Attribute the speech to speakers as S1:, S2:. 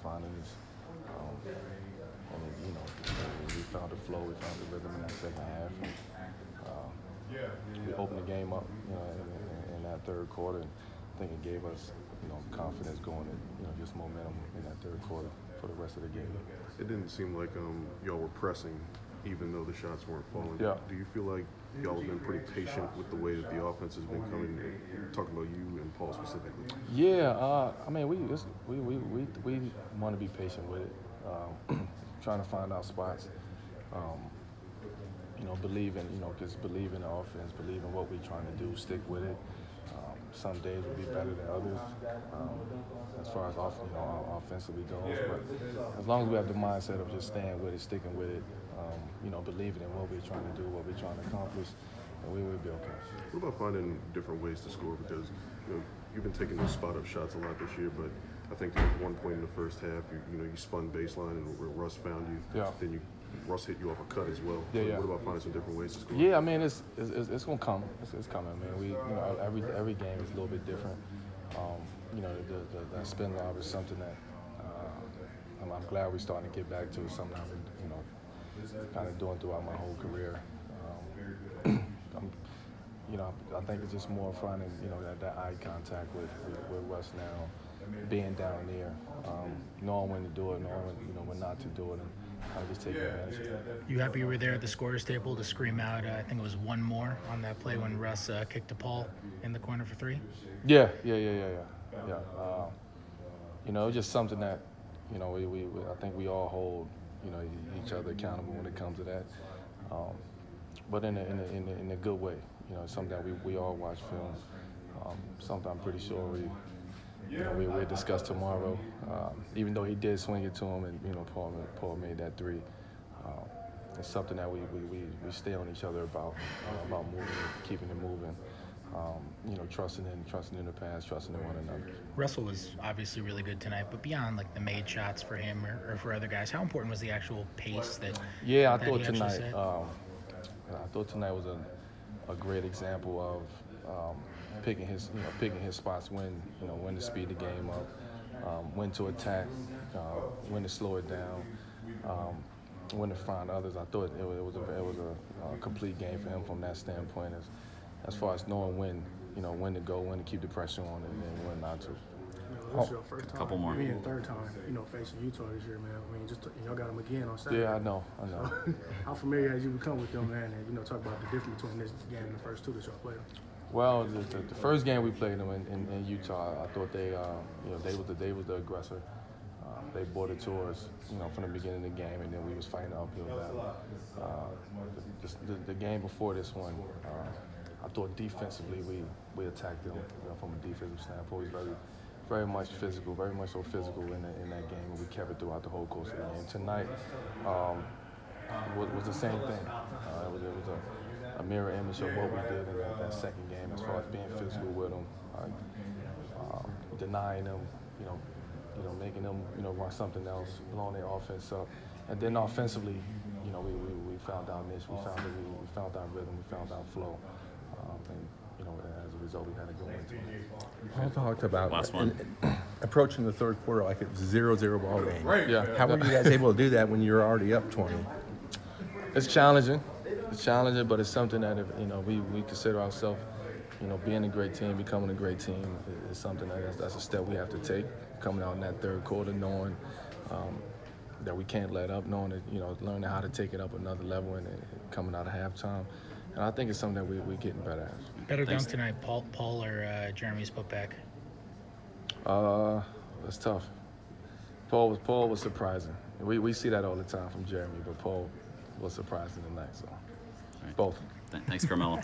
S1: finding us. And it, we found the flow, we found the rhythm in that second half. And, we opened the game up, in that third quarter, and I think it gave us, confidence going and, just momentum in that third quarter for the rest of the game.
S2: It didn't seem like y'all were pressing, even though the shots weren't falling.
S1: Yeah.
S2: Do you feel like y'all have been pretty patient with the way that the offense has been coming? Talking about you and Paul specifically.
S1: Yeah, I mean, we want to be patient with it, trying to find our spots. Believe in, just believe in the offense, believe in what we're trying to do, stick with it. Some days will be better than others, as far as offensively goes. But as long as we have the mindset of just staying with it, sticking with it, believing in what we're trying to do, what we're trying to accomplish, and we will be okay.
S2: What about finding different ways to score? Because you've been taking those spot-up shots a lot this year, but I think at one point in the first half, you spun baseline and where Russ found you.
S1: Yeah.
S2: Then Russ hit you off a cut as well.
S1: Yeah.
S2: What about finding some different ways to score?
S1: Yeah, I mean, it's gonna come. It's coming, man. Every game is a little bit different. The spin lob is something that I'm glad we're starting to get back to. Something I've been, kind of doing throughout my whole career. I think it's just more finding, that eye contact with Russ now, being down there, knowing when to do it, knowing when not to do it, and I just take advantage of that.
S3: You happy you were there at the scorer's table to scream out, I think it was one more on that play when Russ kicked to Paul in the corner for three?
S1: Yeah. It was just something that, I think we all hold, each other accountable when it comes to that. But in a good way, something that we all watch film. Something I'm pretty sure we'll discuss tomorrow. Even though he did swing it to him, and Paul made that three. It's something that we stay on each other about moving, keeping it moving. Trusting in the pass, trusting in one another.
S3: Russell was obviously really good tonight, but beyond like the made shots for him or for other guys, how important was the actual pace that?
S1: Yeah, I
S3: that
S1: thought
S3: he
S1: tonight.
S3: set?
S1: I thought tonight was a great example of picking his spots, when to speed the game up, when to attack, when to slow it down, when to find others. I thought it was a complete game for him from that standpoint, as far as knowing when to go, when to keep the pressure on, and then when not to.
S4: This is your first time.
S5: Couple more.
S4: Your third time, facing Utah this year, man. I mean, y'all got them again on Saturday.
S1: Yeah, I know.
S4: So, how familiar has you become with them, man? And talk about the difference between this game and the first two that y'all played.
S1: Well, the first game we played them in Utah, I thought they was the aggressor. They brought it to us, from the beginning of the game, and then we was fighting an uphill battle. The game before this one, I thought defensively we attacked them from a defensive standpoint. It was very much physical, very much so physical in that game, and we kept it throughout the whole course of the game. Tonight was the same thing. It was a mirror image of what we did in that second game, as far as being physical with them, denying them, making them run something else, blowing their offense up, and then offensively, we found our niche, we found our rhythm, we found our flow, and as a result, we had a good win.
S6: Paul talked about
S5: Last one.
S6: approaching the third quarter like it was 0-0 ball game.
S1: Right. Yeah.
S6: How were you guys able to do that when you're already up 20?
S1: It's challenging. But it's something that we consider ourselves, being a great team, becoming a great team is something that's a step we have to take. Coming out in that third quarter, knowing that we can't let up, knowing that learning how to take it up another level, and coming out of halftime. And I think it's something that we're getting better at.
S3: Better dunk tonight, Paul or Jeremy's put back?
S1: It's tough. Paul was surprising. We see that all the time from Jeremy, but Paul was surprising tonight. So both.
S5: Thanks, Carmelo.